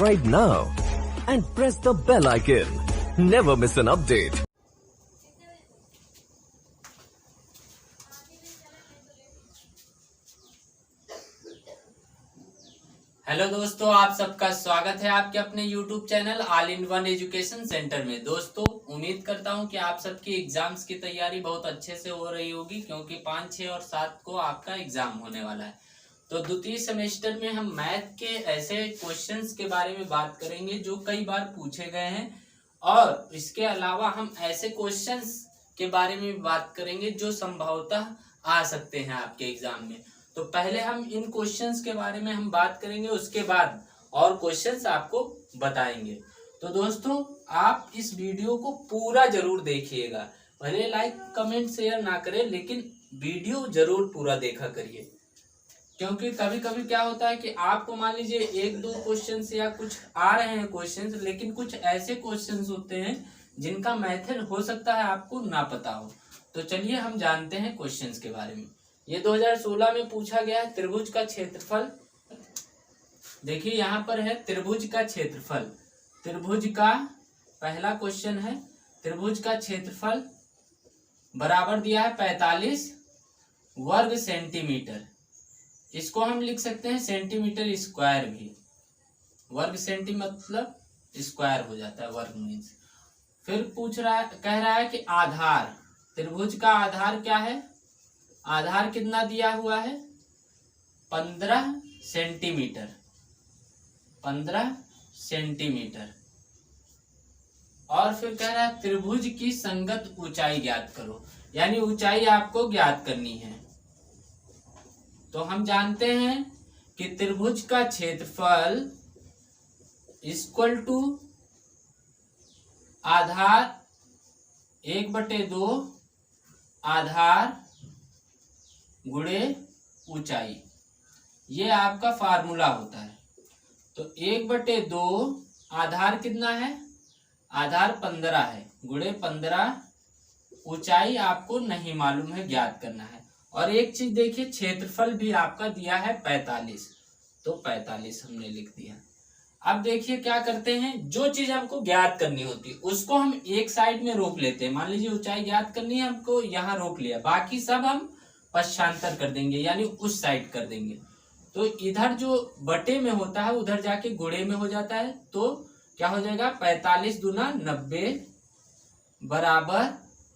subscribe now and press the bell icon. Never miss an update. Hello दोस्तों, आप सबका स्वागत है आपके अपने YouTube channel all in one education centre में। दोस्तों, उम्मीद करता हूं कि आप सबकी एग्जाम्स की तैयारी बहुत अच्छे से हो रही होगी, क्योंकि 5, 6 और 7 को आपका एग्जाम होने वाला है। तो द्वितीय सेमेस्टर में हम मैथ के ऐसे क्वेश्चंस के बारे में बात करेंगे जो कई बार पूछे गए हैं, और इसके अलावा हम ऐसे क्वेश्चंस के बारे में बात करेंगे जो संभवतः आ सकते हैं आपके एग्जाम में। तो पहले हम इन क्वेश्चंस के बारे में हम बात करेंगे, उसके बाद और क्वेश्चंस आपको बताएंगे। तो दोस्तों, आप इस वीडियो को पूरा जरूर देखिएगा। भले लाइक कमेंट शेयर ना करें, लेकिन वीडियो जरूर पूरा देखा करिए, क्योंकि कभी कभी क्या होता है कि आपको मान लीजिए 1-2 क्वेश्चंस या कुछ आ रहे हैं क्वेश्चंस, लेकिन कुछ ऐसे क्वेश्चंस होते हैं जिनका मेथड हो सकता है आपको ना पता हो। तो चलिए हम जानते हैं क्वेश्चंस के बारे में। ये 2016 में पूछा गया है त्रिभुज का क्षेत्रफल। देखिए यहाँ पर है त्रिभुज का क्षेत्रफल। त्रिभुज का पहला क्वेश्चन है, त्रिभुज का क्षेत्रफल बराबर दिया है 45 वर्ग सेंटीमीटर। इसको हम लिख सकते हैं सेंटीमीटर स्क्वायर भी। वर्ग सेंटी मतलब स्क्वायर हो जाता है, वर्ग मीन्स। फिर कह रहा है कि आधार, त्रिभुज का आधार क्या है? आधार कितना दिया हुआ है? 15 सेंटीमीटर। 15 सेंटीमीटर। और फिर कह रहा है त्रिभुज की संगत ऊंचाई ज्ञात करो, यानी ऊंचाई आपको ज्ञात करनी है। तो हम जानते हैं कि त्रिभुज का क्षेत्रफल इक्वल टू आधार 1/2 आधार गुणे ऊंचाई, ये आपका फार्मूला होता है। तो 1/2 आधार कितना है? आधार 15 है, गुणे 15 ऊंचाई आपको नहीं मालूम है, ज्ञात करना है। और एक चीज देखिए, क्षेत्रफल भी आपका दिया है 45, तो 45 हमने लिख दिया। अब देखिए क्या करते हैं, जो चीज हमको ज्ञात करनी होती है उसको हम एक साइड में रोक लेते हैं। मान लीजिए ऊंचाई ज्ञात करनी है हमको, यहाँ रोक लिया, बाकी सब हम पश्चांतर कर देंगे, यानी उस साइड कर देंगे। तो इधर जो बटे में होता है उधर जाके गुणे में हो जाता है। तो क्या हो जाएगा? 45 दूना 90 बराबर,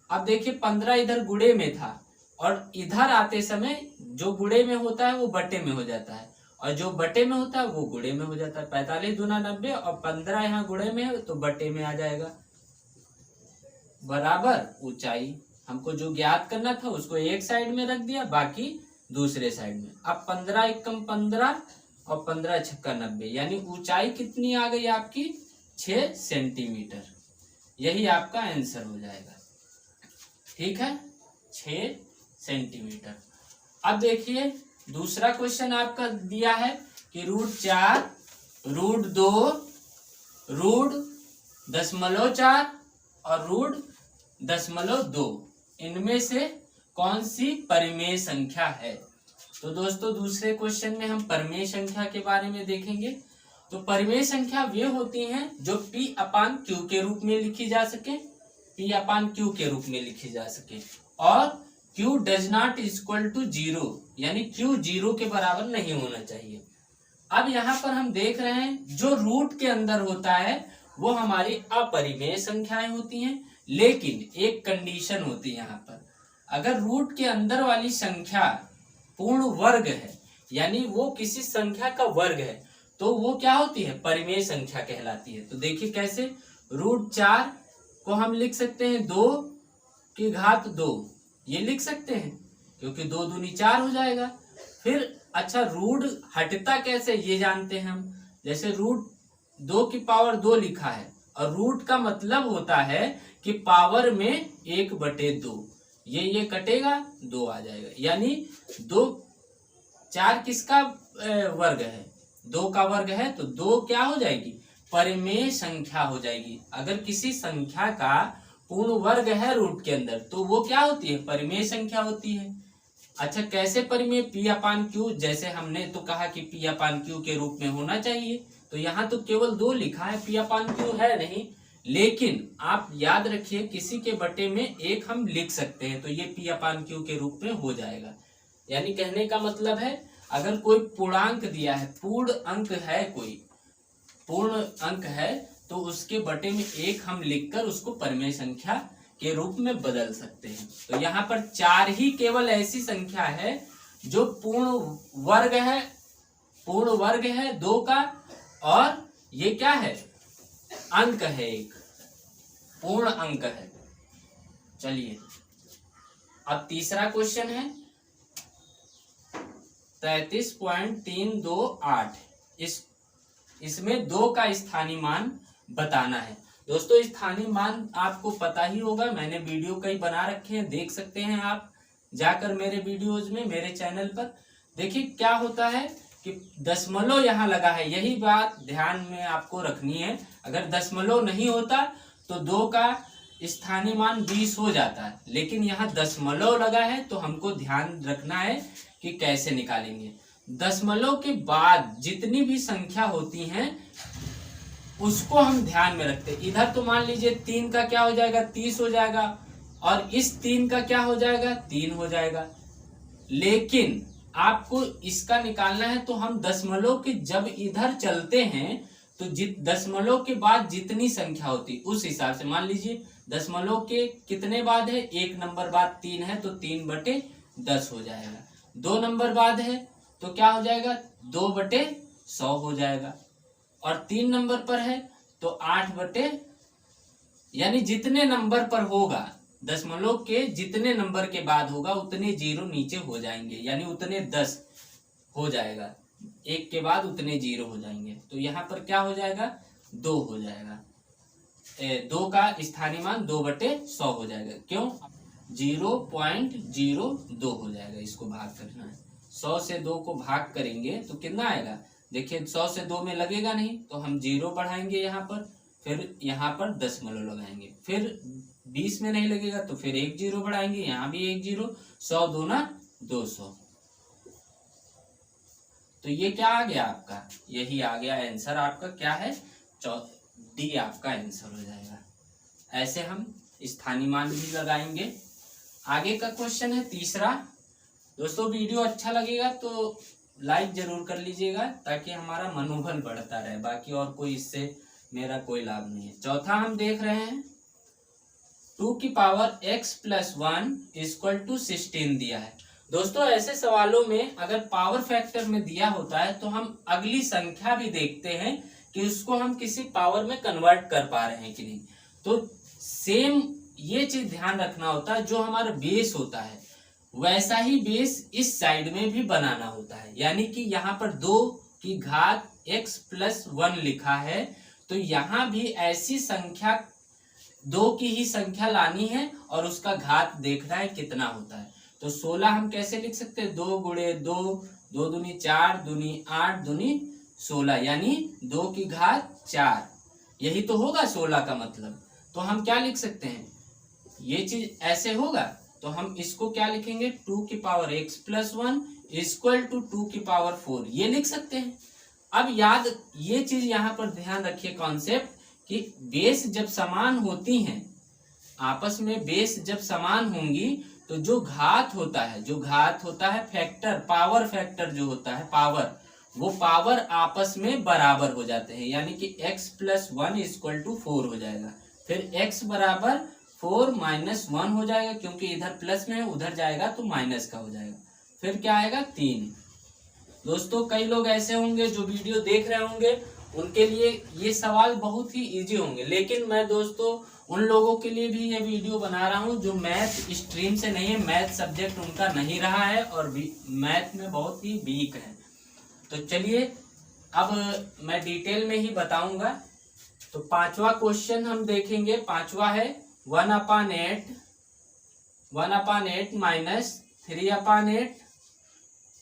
अब देखिए 15 इधर गुणे में था, और इधर आते समय जो गुणे में होता है वो बटे में हो जाता है, और जो बटे में होता है वो गुणे में हो जाता है। 45 दूना 90 और 15 यहाँ गुणे में है तो बटे में आ जाएगा, बराबर ऊंचाई। हमको जो ज्ञात करना था उसको एक साइड में रख दिया, बाकी दूसरे साइड में। अब 15 एकम 15 और 15 छक्का 90, यानी ऊंचाई कितनी आ गई आपकी? 6 सेंटीमीटर। यही आपका आंसर हो जाएगा। ठीक है, 6 सेंटीमीटर। अब देखिए दूसरा क्वेश्चन आपका दिया है कि √4 √2 √0.4 और √0.2 इनमें से कौन सी परिमेय संख्या है? तो दोस्तों, दूसरे क्वेश्चन में हम परिमेय संख्या के बारे में देखेंगे। तो परिमेय संख्या वे होती हैं जो P/Q के रूप में लिखी जा सके, P/Q के रूप में लिखी जा सके, और Q does not equal to 0, यानी Q 0 के बराबर नहीं होना चाहिए। अब यहाँ पर हम देख रहे हैं जो रूट के अंदर होता है वो हमारी अपरिमेय संख्याएं होती हैं, लेकिन एक कंडीशन होती है यहाँ पर। अगर रूट के अंदर वाली संख्या पूर्ण वर्ग है, यानी वो किसी संख्या का वर्ग है, तो वो क्या होती है? परिमेय संख्या कहलाती है। तो देखिए कैसे, √4 को हम लिख सकते हैं 2 की घात 2, ये लिख सकते हैं, क्योंकि 2 दूनी 4 हो जाएगा। फिर अच्छा, रूट हटता कैसे ये जानते हैं हम। जैसे √2 की पावर 2 लिखा है, और रूट का मतलब होता है कि पावर में 1/2, ये कटेगा, 2 आ जाएगा, यानी 2 4 किसका वर्ग है? 2 का वर्ग है, तो 2 क्या हो जाएगी? परिमेय संख्या हो जाएगी। अगर किसी संख्या का पूर्ण वर्ग है रूट के अंदर, तो वो क्या होती है? परिमेय संख्या होती है। अच्छा, कैसे परिमेय? P/Q, जैसे हमने तो कहा कि P/Q के रूप में होना चाहिए, तो तो यहाँ तो केवल 2 लिखा है, P अपान Q है नहीं, लेकिन आप याद रखिए किसी के बटे में 1 हम लिख सकते हैं, तो ये P अपान Q के रूप में हो जाएगा। यानी कहने का मतलब है अगर कोई पूर्णांक दिया है, पूर्ण अंक है, कोई पूर्ण अंक है, तो उसके बटे में 1 हम लिखकर उसको परिमेय संख्या के रूप में बदल सकते हैं। तो यहाँ पर 4 ही केवल ऐसी संख्या है जो पूर्ण वर्ग है 2 का, और ये क्या है, अंक है, एक पूर्ण अंक है। चलिए अब तीसरा क्वेश्चन है 33.328। इसमें 2 का स्थानीय मान बताना है। दोस्तों स्थानीय मान आपको पता ही होगा, मैंने वीडियो कई बना रखे हैं, देख सकते हैं आप जाकर मेरे वीडियोज में, मेरे चैनल पर। देखिए क्या होता है कि दशमलव यहाँ लगा है, यही बात ध्यान में आपको रखनी है। अगर दशमलव नहीं होता तो 2 का स्थानीय मान 20 हो जाता है, लेकिन यहाँ दशमलव लगा है तो हमको ध्यान रखना है कि कैसे निकालेंगे। दशमलव के बाद जितनी भी संख्या होती हैं उसको हम ध्यान में रखते हैं। इधर तो मान लीजिए 3 का क्या हो जाएगा, 30 हो जाएगा, और इस 3 का क्या हो जाएगा, 3 हो जाएगा। लेकिन आपको इसका निकालना है, तो हम दशमलव के जब इधर चलते हैं तो दशमलव के बाद जितनी संख्या होती उस हिसाब से, मान लीजिए दशमलव के कितने बाद है, 1 नंबर बाद 3 है तो 3/10 हो जाएगा। 2 नंबर बाद है तो क्या हो जाएगा, 2/100 हो जाएगा, और 3 नंबर पर है तो 8 यानी जितने नंबर पर होगा, दशमलव के जितने नंबर के बाद होगा उतने 0 नीचे हो जाएंगे, यानी उतने 10 हो जाएगा, 1 के बाद उतने 0 हो जाएंगे। तो यहाँ पर क्या हो जाएगा, 2 हो जाएगा। 2 का स्थानीय मान 2/100 हो जाएगा। क्यों, 0.02 हो जाएगा। इसको भाग करना है, 100 से 2 को भाग करेंगे तो कितना आएगा, देखिए 100 से 2 में लगेगा नहीं तो हम 0 बढ़ाएंगे यहाँ पर, फिर यहाँ पर दशमलव लगाएंगे, फिर 20 में नहीं लगेगा तो फिर 1 0 बढ़ाएंगे, यहाँ भी 1 0, 100 दूना 200। तो ये क्या आ गया आपका, यही आ गया आंसर आपका, क्या है, डी आपका आंसर हो जाएगा। ऐसे हम स्थानीय मान भी लगाएंगे। आगे का क्वेश्चन है तीसरा। दोस्तों वीडियो अच्छा लगेगा तो लाइक जरूर कर लीजिएगा ताकि हमारा मनोबल बढ़ता रहे, बाकी और कोई इससे मेरा कोई लाभ नहीं है। चौथा हम देख रहे हैं 2 की पावर x + 1 = 16 दिया है। दोस्तों ऐसे सवालों में अगर पावर फैक्टर में दिया होता है तो हम अगली संख्या भी देखते हैं कि उसको हम किसी पावर में कन्वर्ट कर पा रहे हैं कि नहीं। तो सेम ये चीज ध्यान रखना होता है, जो हमारा बेस होता है वैसा ही बेस इस साइड में भी बनाना होता है। यानी कि यहाँ पर 2 की घात x + 1 लिखा है, तो यहाँ भी ऐसी संख्या 2 की ही संख्या लानी है और उसका घात देखना है कितना होता है। तो 16 हम कैसे लिख सकते हैं, 2 × 2, 2 दूनी 4, दूनी 8, दूनी 16, यानी 2 की घात 4, यही तो होगा 16 का मतलब। तो हम क्या लिख सकते हैं, ये चीज ऐसे होगा तो हम इसको क्या लिखेंगे, 2 की पावर x + 1 = 2 की पावर 4, ये लिख सकते हैं। अब याद ये चीज यहाँ पर ध्यान रखिए कॉन्सेप्ट, कि बेस जब समान होती हैं, आपस में बेस जब समान होंगी तो जो घात होता है फैक्टर, पावर फैक्टर जो होता है पावर, वो पावर आपस में बराबर हो जाते हैं। यानी कि x + 1 = 4 हो जाएगा, फिर x = 4 - 1 हो जाएगा, क्योंकि इधर प्लस में है उधर जाएगा तो माइनस का हो जाएगा, फिर क्या आएगा 3। दोस्तों कई लोग ऐसे होंगे जो वीडियो देख रहे होंगे, उनके लिए ये सवाल बहुत ही इजी होंगे, लेकिन मैं दोस्तों उन लोगों के लिए भी ये वीडियो बना रहा हूँ जो मैथ स्ट्रीम से नहीं है, मैथ सब्जेक्ट उनका नहीं रहा है और मैथ में बहुत ही वीक है। तो चलिए अब मैं डिटेल में ही बताऊंगा। तो 5वां क्वेश्चन हम देखेंगे। 5वां है 1/8 - 3/8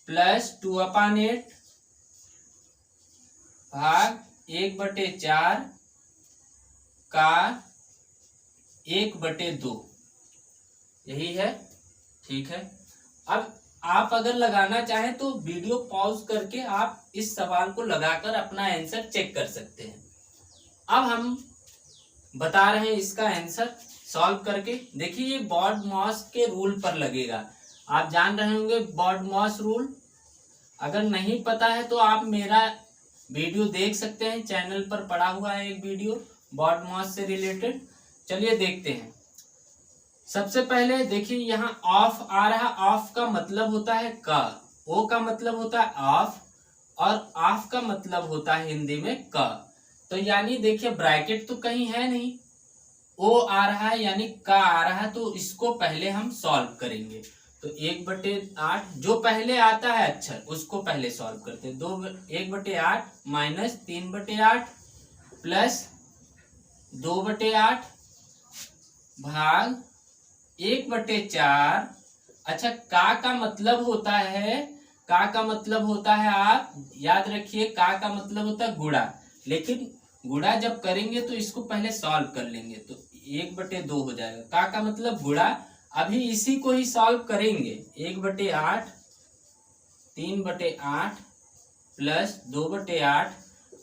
+ 2/8 भाग 1/4 का 1/2, यही है, ठीक है। अब आप अगर लगाना चाहें तो वीडियो पॉज करके आप इस सवाल को लगाकर अपना आंसर चेक कर सकते हैं। अब हम बता रहे हैं इसका आंसर सॉल्व करके। देखिए ये बॉड-मॉस के रूल पर लगेगा। आप जान रहे होंगे बॉड-मॉस रूल। अगर नहीं पता है तो आप मेरा वीडियो देख सकते हैं, चैनल पर पड़ा हुआ है एक वीडियो बॉड-मॉस से रिलेटेड। चलिए देखते हैं। सबसे पहले देखिए यहाँ ऑफ आ रहा, ऑफ का मतलब होता है का, ओ का मतलब होता है ऑफ और ऑफ का मतलब होता है हिंदी में का। तो यानी देखिए ब्रैकेट तो कहीं है नहीं, ओ आ रहा है यानी का आ रहा है, तो इसको पहले हम सॉल्व करेंगे। तो 1/8 जो पहले आता है अक्षर उसको पहले सॉल्व करते हैं। 1/8 माइनस 3/8 प्लस 2/8 भाग 1/4। अच्छा का मतलब होता है, का मतलब होता है, आप याद रखिए का मतलब होता है गुणा, लेकिन गुणा जब करेंगे तो इसको पहले सॉल्व कर लेंगे तो 1/2 हो जाएगा। का मतलब गुणा। अभी इसी को ही सॉल्व करेंगे। 1/8 3/8 प्लस 2/8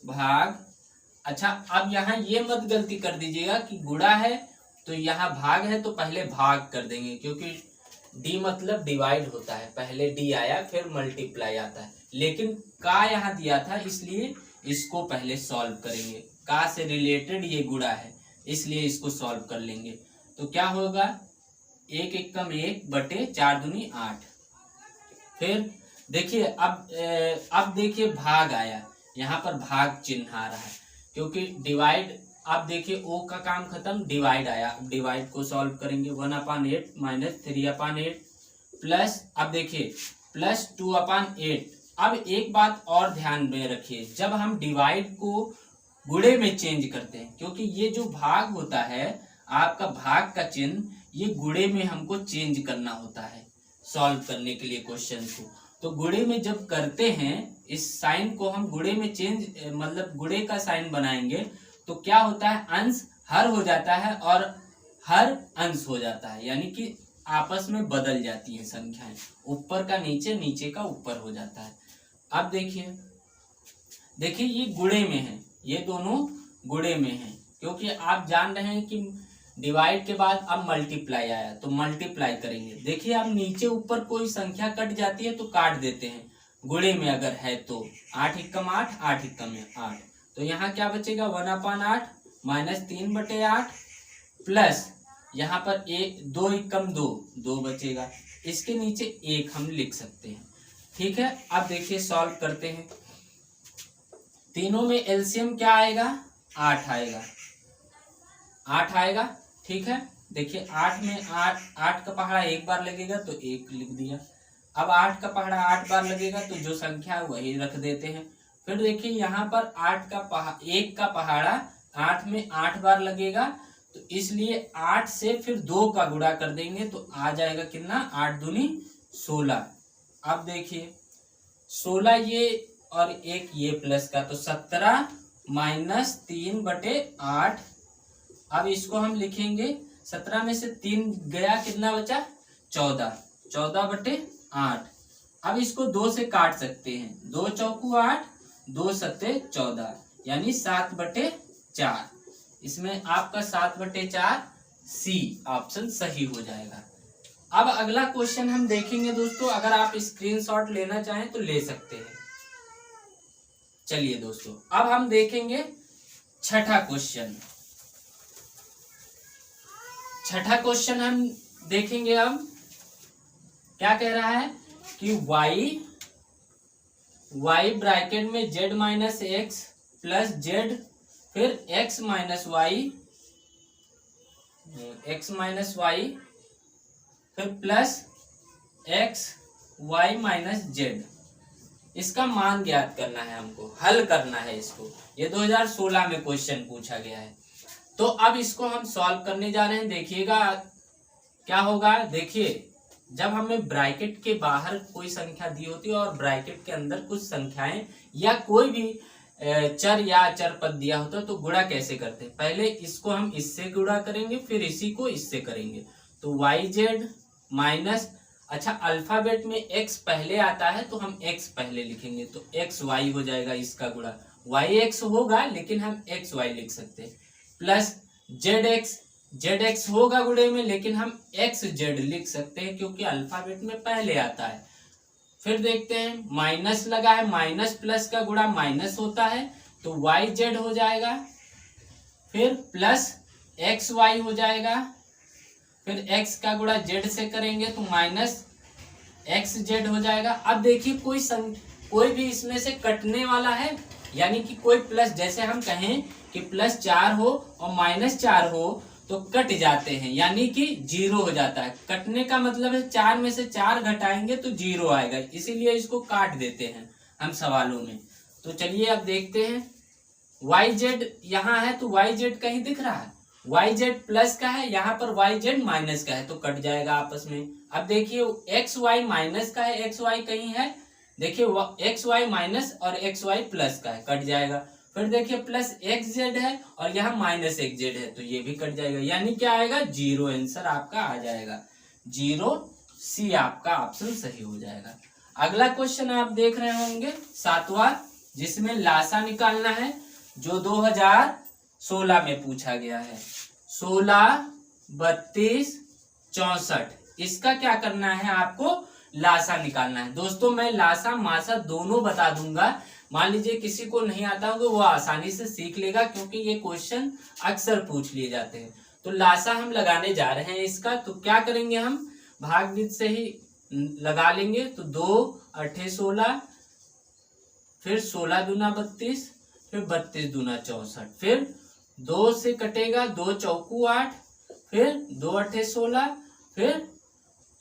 भाग। अच्छा अब यहाँ ये मत गलती कर दीजिएगा कि गुणा है तो यहाँ भाग है तो पहले भाग कर देंगे, क्योंकि डी मतलब डिवाइड होता है, पहले डी आया फिर मल्टीप्लाई आता है, लेकिन का यहाँ दिया था इसलिए इसको पहले सॉल्व करेंगे। का से रिलेटेड ये गुणा है इसलिए इसको सॉल्व कर लेंगे। तो क्या होगा 1 एकम 1 बटे 4 दूनी 8। फिर देखिए अब देखिए भाग आया, यहाँ पर भाग चिन्ह आ रहा है क्योंकि डिवाइड। अब देखिए ओ का काम खत्म, डिवाइड आया। अब डिवाइड को सॉल्व करेंगे 1/8 माइनस 3/8 प्लस, अब देखिए प्लस 2/8। अब एक बात और ध्यान में रखिए, जब हम डिवाइड को गुणे में चेंज करते हैं, क्योंकि ये जो भाग होता है आपका भाग का चिन्ह, ये गुणे में हमको चेंज करना होता है सॉल्व करने के लिए क्वेश्चन को। तो गुणे में जब करते हैं इस साइन को हम गुणे में चेंज, मतलब गुणे का साइन बनाएंगे तो क्या होता है अंश हर हो जाता है और हर अंश हो जाता है, यानी कि आपस में बदल जाती है संख्याएं, ऊपर का नीचे नीचे का ऊपर हो जाता है। अब देखिए ये गुणे में है, ये दोनों गुणे में है, क्योंकि आप जान रहे हैं कि डिवाइड के बाद अब मल्टीप्लाई आया तो मल्टीप्लाई करेंगे। देखिए अब नीचे ऊपर कोई संख्या कट जाती है तो काट देते हैं गुणे में अगर है तो। 8 एकम 8 8 एकम 8, तो यहाँ क्या बचेगा 1/8 माइनस 3/8 प्लस यहाँ पर 2 एकम 2 2 बचेगा। इसके नीचे 1 हम लिख सकते हैं। ठीक है, अब देखिए सॉल्व करते हैं। तीनों में एलसीएम क्या आएगा 8 आएगा, 8 आएगा। ठीक है, देखिए 8 में 8 का पहाड़ा एक बार लगेगा तो 1 लिख दिया। अब 8 का पहाड़ा 8 बार लगेगा तो जो संख्या है वही रख देते हैं। फिर देखिए यहाँ पर 1 का पहाड़ा 8 में 8 बार लगेगा तो इसलिए 8 से फिर 2 का गुणा कर देंगे तो आ जाएगा कितना 8 दूनी 16। अब देखिए 16 ये और 1 ये प्लस का तो 17 माइनस 3/8। अब इसको हम लिखेंगे 17 में से 3 गया कितना बचा 14, 14/8। अब इसको 2 से काट सकते हैं, 2 चौकू 8 2 सत्ते 14 यानी 7/4। इसमें आपका 7/4 सी ऑप्शन सही हो जाएगा। अब अगला क्वेश्चन हम देखेंगे दोस्तों, अगर आप स्क्रीनशॉट लेना चाहें तो ले सकते हैं। चलिए दोस्तों अब हम देखेंगे छठा क्वेश्चन। छठा क्वेश्चन हम देखेंगे। अब क्या कह रहा है कि y ब्रैकेट में z minus x plus Z, फिर x माइनस वाई फिर plus x y minus Z. इसका मान ज्ञात करना है, हमको हल करना है इसको। ये 2016 में क्वेश्चन पूछा गया है। तो अब इसको हम सॉल्व करने जा रहे हैं। देखिएगा क्या होगा। देखिए जब हमें ब्रैकेट के बाहर कोई संख्या दी होती है और ब्रैकेट के अंदर कुछ संख्याएं या कोई भी चर या अचर पद दिया होता है तो गुणा कैसे करते हैं। पहले इसको हम इससे गुणा करेंगे फिर इसी को इससे करेंगे तो वाई जेड माइनस, अच्छा, अल्फाबेट में x पहले आता है तो हम x पहले लिखेंगे, तो x y हो जाएगा, इसका गुणा y x होगा लेकिन हम x y लिख सकते हैं, प्लस z x होगा गुणे में लेकिन हम x z लिख सकते हैं क्योंकि अल्फाबेट में पहले आता है। फिर देखते हैं माइनस लगा है, माइनस प्लस का गुणा माइनस होता है तो y z हो जाएगा, फिर प्लस x y हो जाएगा, फिर x का गुणा z से करेंगे तो माइनस एक्स जेड हो जाएगा। अब देखिए कोई भी इसमें से कटने वाला है, यानी कि कोई प्लस, जैसे हम कहें कि +4 हो और -4 हो तो कट जाते हैं, यानी कि 0 हो जाता है। कटने का मतलब है 4 में से 4 घटाएंगे तो 0 आएगा, इसीलिए इसको काट देते हैं हम सवालों में। तो चलिए अब देखते हैं, वाई जेड यहाँ है तो वाई जेड कहीं दिख रहा है, वाई जेड प्लस का है, यहाँ पर वाई जेड माइनस का है तो कट जाएगा आपस में। अब देखिए एक्स वाई माइनस का है, एक्स वाई कहीं है, देखिए एक्स वाई माइनस और एक्स वाई प्लस का है, कट जाएगा। फिर देखिए प्लस एक्स जेड है और यहाँ माइनस एक्स जेड है तो ये भी कट जाएगा, यानी क्या आएगा 0, आंसर आपका आ जाएगा 0, सी आपका ऑप्शन सही हो जाएगा। अगला क्वेश्चन आप देख रहे होंगे 7वां, जिसमें लासा निकालना है, जो 2016 में पूछा गया है, 16, 32, 64। इसका क्या करना है, आपको लासा निकालना है। दोस्तों मैं लासा मासा दोनों बता दूंगा, मान लीजिए किसी को नहीं आता होगा वो आसानी से सीख लेगा, क्योंकि ये क्वेश्चन अक्सर पूछ लिए जाते हैं। तो लासा हम लगाने जा रहे हैं इसका, तो क्या करेंगे हम भागविद से ही लगा लेंगे। तो 2 8 16, फिर 16 दूना 32, फिर 32 दूना 64, फिर 2 से कटेगा 2 चौकू 8, फिर 2 8 16, फिर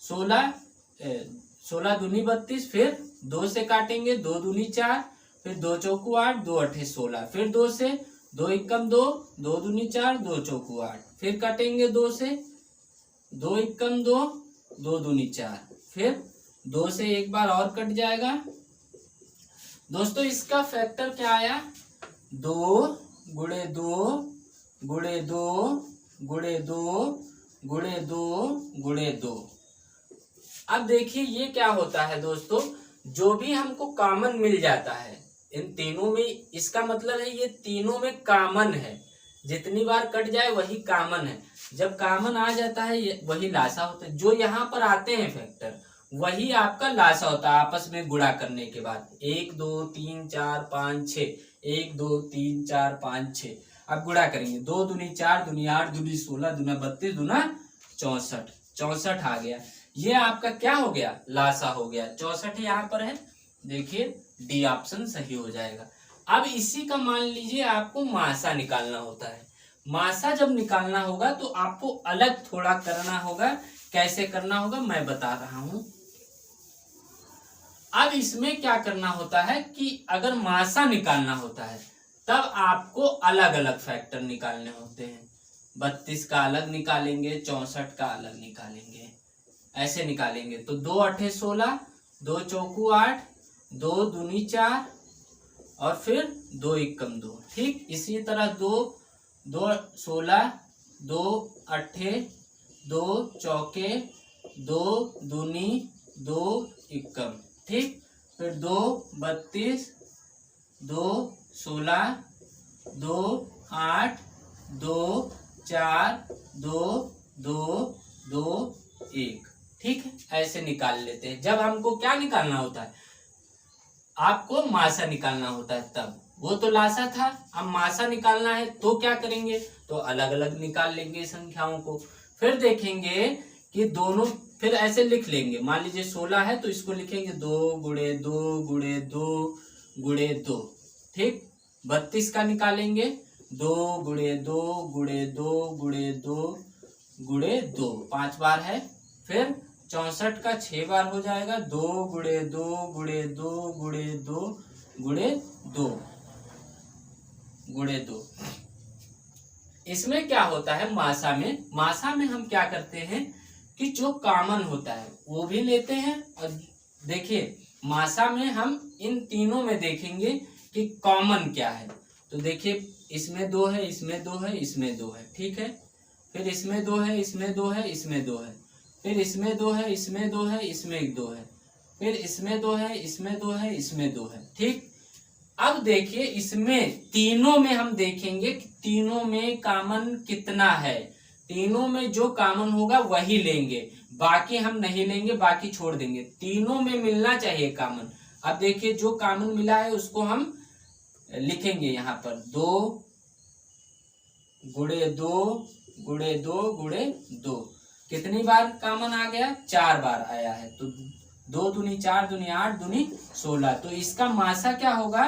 16 दूनी 32, फिर 2 से काटेंगे 2 दूनी 4, फिर 2 चौकू 8, 2 8 16, फिर 2 से 2 एकम 2, 2 दूनी 4, 2 चौकू 8, फिर काटेंगे 2 से 2 एकम 2, 2 दूनी 4, फिर 2 से एक बार और कट जाएगा। दोस्तों इसका फैक्टर क्या आया, 2 गुणे 2 गुणे 2 गुणे 2 गुणे 2 गुणे 2। अब देखिए ये क्या होता है दोस्तों, जो भी हमको कॉमन मिल जाता है इन तीनों में, इसका मतलब है ये तीनों में कॉमन है, जितनी बार कट जाए वही कॉमन है। जब कॉमन आ जाता है वही लासा होता है, जो यहाँ पर आते हैं फैक्टर वही आपका लासा होता है आपस में गुणा करने के बाद। 1 2 3 4 5 6, 1 2 3 4 5 6, अब गुणा करेंगे 2 दूनी 4 दूनी 8 दूनी 16 दूना 32 दूना 64, 64 आ गया। ये आपका क्या हो गया, लासा हो गया। 64 यहाँ पर है, देखिए डी ऑप्शन सही हो जाएगा। अब इसी का मान लीजिए आपको मासा निकालना होता है। मासा जब निकालना होगा तो आपको अलग थोड़ा करना होगा, कैसे करना होगा मैं बता रहा हूं। अब इसमें क्या करना होता है कि अगर मासा निकालना होता है तब आपको अलग अलग फैक्टर निकालने होते हैं। 32 का अलग निकालेंगे, 64 का अलग निकालेंगे, ऐसे निकालेंगे। तो 2 8 16, 2 चौकू 8, 2 दूनी 4 और फिर 2 एकम 2, ठीक। इसी तरह 2 2 16, 2 8, 2 चौके 2 दूनी 2 एकम, ठीक। फिर 2 32, 2 16, 2 8, 2 4, 2 2 2 1, ठीक है। ऐसे निकाल लेते हैं। जब हमको क्या निकालना होता है, आपको मासा निकालना होता है तब, वो तो लासा था, अब मासा निकालना है तो क्या करेंगे, तो अलग अलग निकाल लेंगे संख्याओं को। फिर देखेंगे कि दोनों, फिर ऐसे लिख लेंगे। मान लीजिए 16 है तो इसको लिखेंगे 2 गुणे 2 गुणे 2 गुणे 2, ठीक। 32 का निकालेंगे 2 गुणे 2 गुणे 2 गुणे 2 गुणे 2, 5 बार है। फिर 64 का 6 बार हो जाएगा, 2 गुणे 2 गुणे 2 गुणे 2 गुणे 2 गुणे 2। इसमें क्या होता है, मासा में हम क्या करते हैं कि जो कॉमन होता है वो भी लेते हैं। और देखिए मासा में हम इन तीनों में देखेंगे कि कॉमन क्या है। तो देखिए इसमें 2 है, इसमें 2 है, इसमें 2 है, ठीक है। फिर इसमें 2 है, इसमें 2 है, इसमें 2 है। फिर इसमें 2 है, इसमें 2 है, इसमें 2 है, फिर इसमें 2 है, इसमें 2 है, इसमें 2 है। ठीक, अब देखिए इसमें तीनों में हम देखेंगे कि तीनों में कॉमन कितना है। तीनों में जो कॉमन होगा वही लेंगे, बाकी हम नहीं लेंगे, बाकी छोड़ देंगे। तीनों में मिलना चाहिए कॉमन। अब देखिए जो कॉमन मिला है उसको हम लिखेंगे यहाँ पर 2 गुणे 2 गुणे 2 गुणे 2। कितनी बार कॉमन आ गया? 4 बार आया है। तो 2 दूनी 4 दूनी 8 दूनी 16। तो इसका मासा क्या होगा?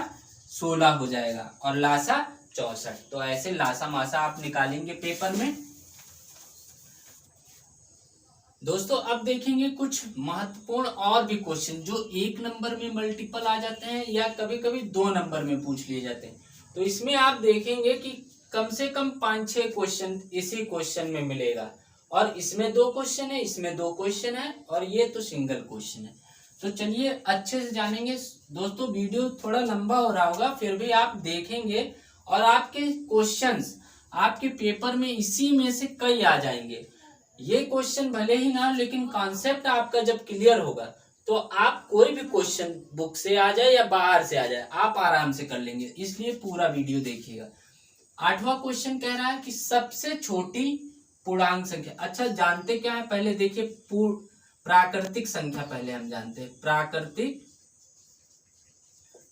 16 हो जाएगा और लासा 64। तो ऐसे लासा मासा आप निकालेंगे पेपर में। दोस्तों अब देखेंगे कुछ महत्वपूर्ण और भी क्वेश्चन जो 1 नंबर में मल्टीपल आ जाते हैं या कभी कभी 2 नंबर में पूछ लिए जाते हैं। तो इसमें आप देखेंगे कि कम से कम 5-6 क्वेश्चन इसी क्वेश्चन में मिलेगा। और इसमें 2 क्वेश्चन है, इसमें 2 क्वेश्चन है और ये तो सिंगल क्वेश्चन है। तो चलिए अच्छे से जानेंगे। दोस्तों वीडियो थोड़ा लंबा हो रहा होगा, फिर भी आप देखेंगे और आपके क्वेश्चंस आपके पेपर में इसी में से कई आ जाएंगे। ये क्वेश्चन भले ही ना, लेकिन कॉन्सेप्ट आपका जब क्लियर होगा तो आप कोई भी क्वेश्चन बुक से आ जाए या बाहर से आ जाए आप आराम से कर लेंगे। इसलिए पूरा वीडियो देखिएगा। 8वां क्वेश्चन कह रहा है कि सबसे छोटी पूर्णांक संख्या। अच्छा जानते क्या है? पहले देखिए प्राकृतिक संख्या पहले हम जानते हैं। प्राकृतिक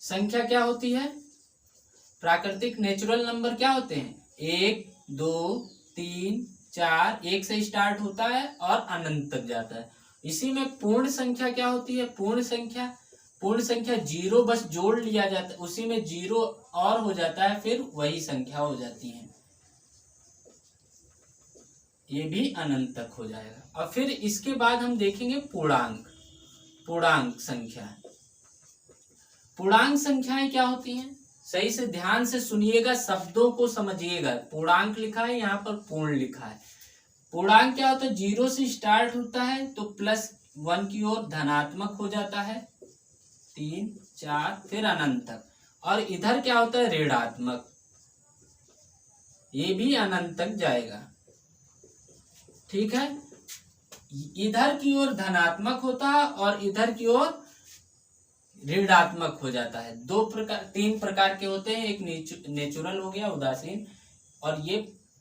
संख्या क्या होती है? प्राकृतिक नेचुरल नंबर क्या होते हैं? 1 2 3 4, 1 से स्टार्ट होता है और अनंत तक जाता है। इसी में पूर्ण संख्या क्या होती है? पूर्ण संख्या 0 बस जोड़ लिया जाता है, उसी में 0 और हो जाता है, फिर वही संख्या हो जाती है। ये भी अनंत तक हो जाएगा। और फिर इसके बाद हम देखेंगे पूर्णांक संख्या। पूर्णांक संख्याएं क्या होती हैं? सही से ध्यान से सुनिएगा, शब्दों को समझिएगा। पूर्णांक लिखा है, यहाँ पर पूर्ण लिखा है। पूर्णांक क्या होता है? 0 से स्टार्ट होता है तो +1 की ओर धनात्मक हो जाता है, 3 4 फिर अनंत तक। और इधर क्या होता है? ऋणात्मक, ये भी अनंत तक जाएगा। ठीक है, इधर की ओर धनात्मक होता है और इधर की ओर ऋणात्मक हो जाता है। 3 प्रकार के होते हैं। एक नेचुरल हो गया, उदासीन, और ये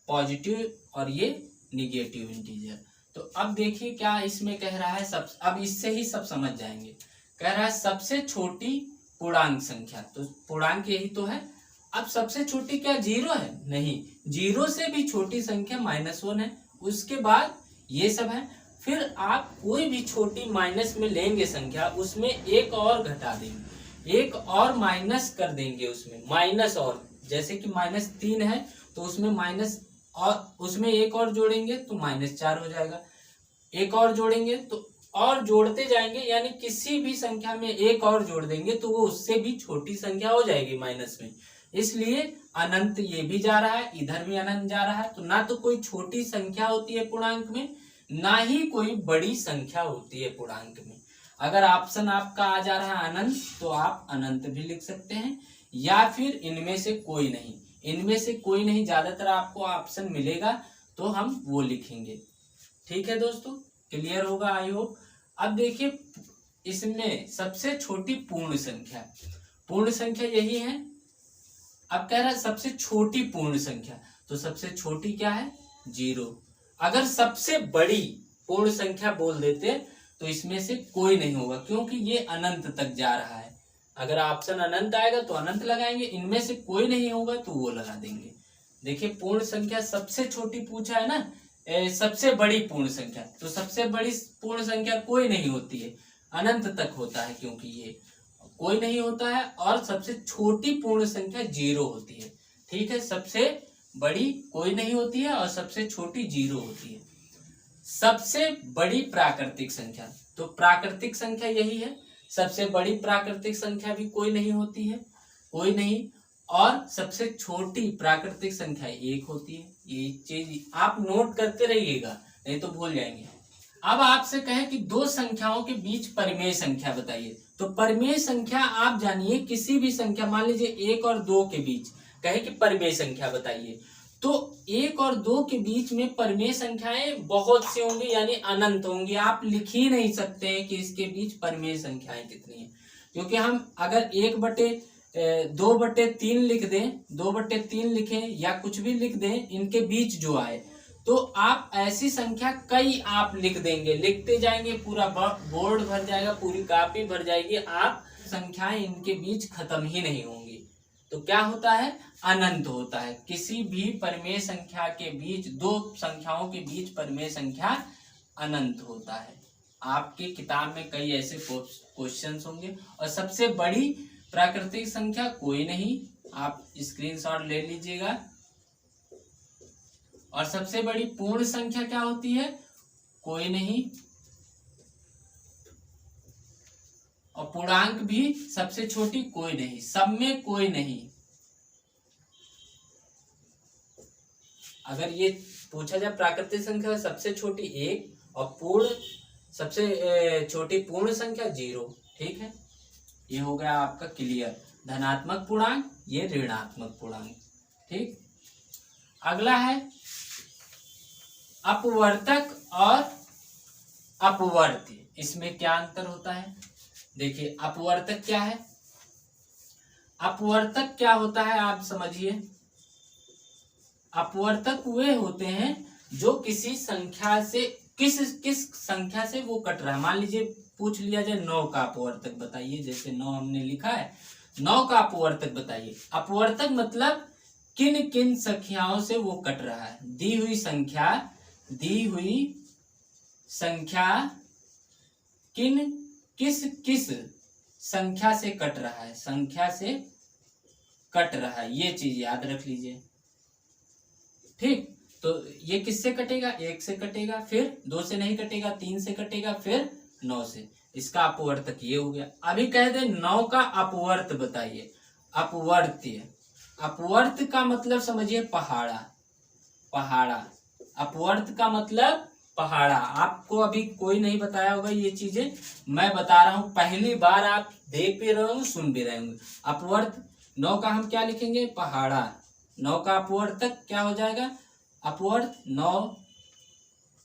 पॉजिटिव और ये निगेटिव इंटीजर। तो अब देखिए क्या इसमें कह रहा है। अब इससे ही सब समझ जाएंगे। कह रहा है सबसे छोटी पूर्णांक संख्या। तो पूर्णांक यही तो है। अब सबसे छोटी क्या 0 है? नहीं, 0 से भी छोटी संख्या -1 है। उसके बाद ये सब है। फिर आप कोई भी छोटी माइनस में लेंगे संख्या, उसमें एक और घटा देंगे, एक और माइनस कर देंगे, उसमें माइनस और, जैसे कि -3 है तो उसमें माइनस, और उसमें एक और जोड़ेंगे तो -4 हो जाएगा। एक और जोड़ेंगे तो और जोड़ते जाएंगे, यानी किसी भी संख्या में एक और जोड़ देंगे तो वो उससे भी छोटी संख्या हो जाएगी माइनस में। इसलिए अनंत ये भी जा रहा है, इधर भी अनंत जा रहा है। तो ना तो कोई छोटी संख्या होती है पूर्णांक में, ना ही कोई बड़ी संख्या होती है पूर्णांक में। अगर ऑप्शन आपका आ जा रहा है अनंत, तो आप अनंत भी लिख सकते हैं, या फिर इनमें से कोई नहीं। इनमें से कोई नहीं, ज्यादातर आपको ऑप्शन मिलेगा तो हम वो लिखेंगे। ठीक है दोस्तों, क्लियर होगा आई होप। अब देखिए इसमें सबसे छोटी पूर्ण संख्या यही है। अब कह रहा है सबसे छोटी पूर्ण संख्या, तो सबसे छोटी क्या है? 0। अगर सबसे बड़ी पूर्ण संख्या बोल देते तो इसमें से कोई नहीं होगा, क्योंकि ये अनंत तक जा रहा है। अगर ऑप्शन अनंत आएगा तो अनंत लगाएंगे, इनमें से कोई नहीं होगा तो वो लगा देंगे। देखिए पूर्ण संख्या सबसे छोटी पूछा है ना, सबसे बड़ी पूर्ण संख्या, तो सबसे बड़ी पूर्ण संख्या कोई नहीं होती है, अनंत तक होता है, क्योंकि ये कोई नहीं होता है। और सबसे छोटी पूर्ण संख्या 0 होती है। ठीक है, सबसे बड़ी कोई नहीं होती है और सबसे छोटी 0 होती है। सबसे बड़ी प्राकृतिक संख्या, तो प्राकृतिक संख्या यही है। सबसे बड़ी प्राकृतिक संख्या भी कोई नहीं होती है, कोई नहीं। और सबसे छोटी प्राकृतिक संख्या 1 होती है। ये चीज आप नोट करते रहिएगा, नहीं तो भूल जाएंगे। अब आपसे कहे कि 2 संख्याओं के बीच परिमेय संख्या बताइए, तो परिमेय संख्या आप जानिए, किसी भी संख्या, मान लीजिए 1 और 2 के बीच कहे कि परिमेय संख्या बताइए, तो 1 और 2 के बीच में परिमेय संख्याएं बहुत सी होंगी, यानी अनंत होंगी। आप लिख ही नहीं सकते हैं कि इसके बीच परिमेय संख्याएं कितनी है, क्योंकि हम अगर 2/3 लिख दें, 2/3 लिखें या कुछ भी लिख दें, इनके बीच जो आए, तो आप ऐसी संख्या कई आप लिख देंगे, लिखते जाएंगे, पूरा बोर्ड भर जाएगा, पूरी कॉपी भर जाएगी, आप संख्याएं इनके बीच खत्म ही नहीं होंगी। तो क्या होता है, अनंत होता है। किसी भी परिमेय संख्या के बीच, दो संख्याओं के बीच परिमेय संख्या अनंत होता है। आपकी किताब में कई ऐसे क्वेश्चंस होंगे। और सबसे बड़ी प्राकृतिक संख्या कोई नहीं, आप स्क्रीनशॉट ले लीजिएगा। और सबसे बड़ी पूर्ण संख्या क्या होती है, कोई नहीं। और पूर्णांक भी सबसे छोटी कोई नहीं, सब में कोई नहीं। अगर ये पूछा जाए प्राकृतिक संख्या सबसे छोटी 1 और पूर्ण सबसे छोटी पूर्ण संख्या 0, ठीक है। ये हो गया आपका क्लियर। धनात्मक पूर्णांक, ये ऋणात्मक पूर्णांक, ठीक। अगला है अपवर्तक और अपवर्ती। इसमें क्या अंतर होता है, देखिए अपवर्तक क्या है। अपवर्तक क्या होता है आप समझिए। अपवर्तक वे होते हैं जो किसी संख्या से किस संख्या से वो कट रहा है। मान लीजिए पूछ लिया जाए 9 का अपवर्तक बताइए, जैसे 9 हमने लिखा है, 9 का अपवर्तक बताइए। अपवर्तक मतलब किन किन संख्याओं से वो कट रहा है। दी हुई संख्या किस संख्या से कट रहा है, संख्या से कट रहा है, ये चीज याद रख लीजिए, ठीक। तो ये किससे कटेगा, 1 से कटेगा, फिर 2 से नहीं कटेगा, 3 से कटेगा, फिर 9 से। इसका अपवर्तक ये हो गया। अभी कह दे 9 का अपवर्त बताइए। अपवर्त्य, अपवर्त का मतलब समझिए पहाड़ा। अपवर्त का मतलब पहाड़ा। आपको अभी कोई नहीं बताया होगा ये चीजें, मैं बता रहा हूं, पहली बार आप देख भी रहे होंगे, सुन भी रहे होंगे। अपवर्त 9 का हम क्या लिखेंगे, पहाड़ा। 9 का अपवर्तक क्या हो जाएगा, अपवर्त 9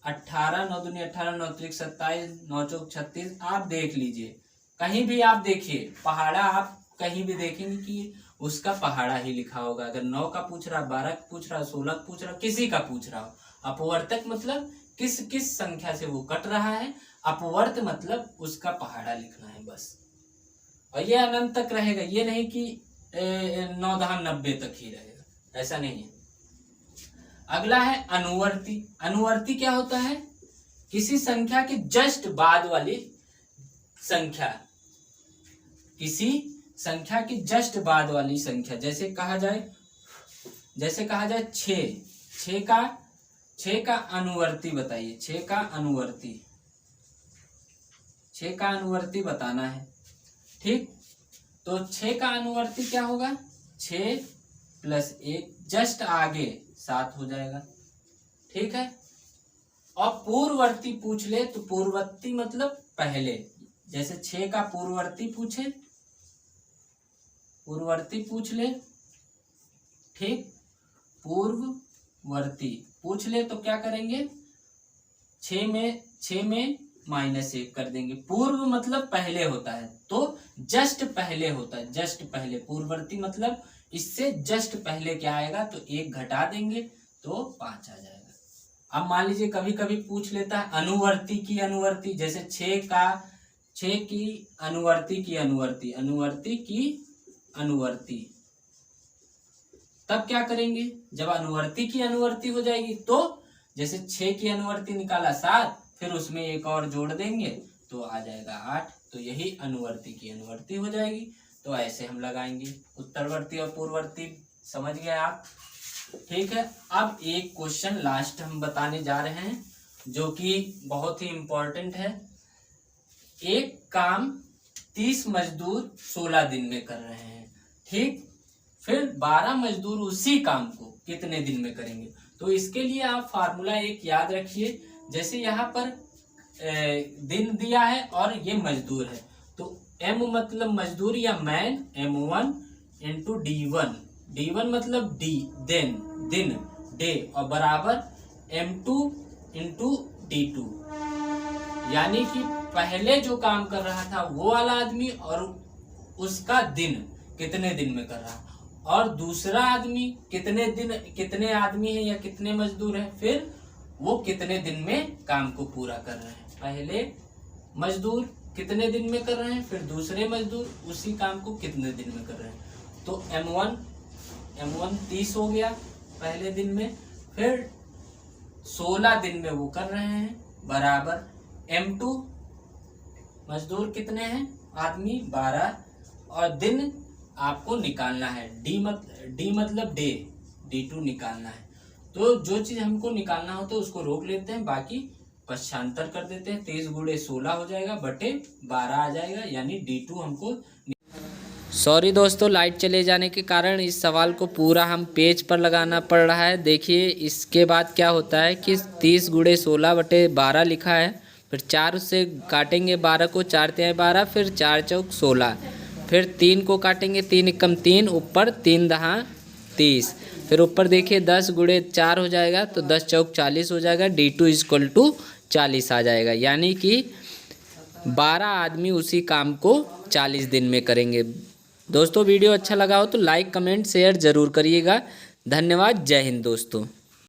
18, 9 दूनी 18, 9 त्रिक 27, 9 चौक 36। आप देख लीजिए, कहीं भी आप देखिए पहाड़ा, आप कहीं भी देखेंगे कि उसका पहाड़ा ही लिखा होगा। अगर 9 का पूछ रहा, 12 का पूछ रहा, 16 का पूछ रहा, किसी का पूछ रहा हो। अपवर्तक मतलब किस संख्या से वो कट रहा है, अपवर्त मतलब उसका पहाड़ा लिखना है बस। और ये अनंत तक रहेगा, ये नहीं कि 9 दहाम 90 तक ही रहेगा, ऐसा नहीं है। अगला है अनुवर्ती। अनुवर्ती क्या होता है, किसी संख्या के जस्ट बाद वाली संख्या, किसी संख्या की जस्ट बाद वाली संख्या। जैसे कहा जाए 6 का अनुवर्ती बताइए। 6 का अनुवर्ती बताना है, ठीक। तो 6 का अनुवर्ती क्या होगा, 6 + 1 जस्ट आगे 7 हो जाएगा, ठीक है। और पूर्ववर्ती पूछ ले तो पूर्ववर्ती मतलब पहले, जैसे 6 का पूर्ववर्ती पूछ ले, ठीक। पूर्ववर्ती पूछ ले तो क्या करेंगे, 6 में -1 कर देंगे। पूर्व मतलब पहले होता है, तो जस्ट पहले होता है, जस्ट पहले। पूर्ववर्ती मतलब इससे जस्ट पहले क्या आएगा, तो 1 घटा देंगे तो 5 आ जाएगा। अब मान लीजिए कभी कभी पूछ लेता है अनुवर्ती की अनुवर्ती, जैसे 6 की अनुवर्ती, तब क्या करेंगे, जब अनुवर्ती की अनुवर्ती हो जाएगी तो जैसे 6 की अनुवर्ती निकाला 7, फिर उसमें 1 और जोड़ देंगे तो आ जाएगा 8। तो यही अनुवर्ती की अनुवर्ती हो जाएगी। तो ऐसे हम लगाएंगे उत्तरवर्ती और पूर्ववर्ती, समझ गए आप, ठीक है। अब एक क्वेश्चन लास्ट हम बताने जा रहे हैं जो कि बहुत ही इंपॉर्टेंट है। एक काम 30 मजदूर 16 दिन में कर रहे हैं, ठीक। फिर 12 मजदूर उसी काम को कितने दिन में करेंगे। तो इसके लिए आप फार्मूला एक याद रखिए। जैसे यहाँ पर दिन दिया है और ये मजदूर है, तो M मतलब मजदूर या मैन, M1 × D1 मतलब दिन, डे और बराबर M2 इंटू D2, यानी कि पहले जो काम कर रहा था वो वाला आदमी और उसका दिन कितने दिन में कर रहा, और दूसरा आदमी कितने आदमी है या कितने मजदूर है, फिर वो कितने दिन में काम को पूरा कर रहे हैं। पहले मजदूर कितने दिन में कर रहे हैं, फिर दूसरे मजदूर उसी काम को कितने दिन में कर रहे हैं। तो M1 30 हो गया पहले दिन में, फिर 16 दिन में वो कर रहे हैं, बराबर M2 मजदूर कितने हैं, आदमी 12, और दिन आपको निकालना है। डी मतलब डे, D2 निकालना है। तो जो चीज हमको निकालना हो तो उसको रोक लेते हैं, बाकी पश्चांतर कर देते हैं। 23 गुणे 16 हो जाएगा बटे 12 आ जाएगा, यानी D2 हमको। सॉरी दोस्तों, लाइट चले जाने के कारण इस सवाल को पूरा हम पेज पर लगाना पड़ रहा है। देखिए इसके बाद क्या होता है कि 30 गुणे 16 बटे 12 लिखा है, फिर 4 से काटेंगे 12 को, 4 तिहाई 12, फिर 4 चौक 16, फिर 3 को काटेंगे, 3 एकम 3, ऊपर 3 दहा 30, फिर ऊपर देखिए 10 गुणे 4 हो जाएगा, तो 10 चौक 40 हो जाएगा। D2 इक्वल टू 40 आ जाएगा, यानी कि 12 आदमी उसी काम को 40 दिन में करेंगे। दोस्तों वीडियो अच्छा लगा हो तो लाइक कमेंट शेयर ज़रूर करिएगा। धन्यवाद। जय हिंद दोस्तों।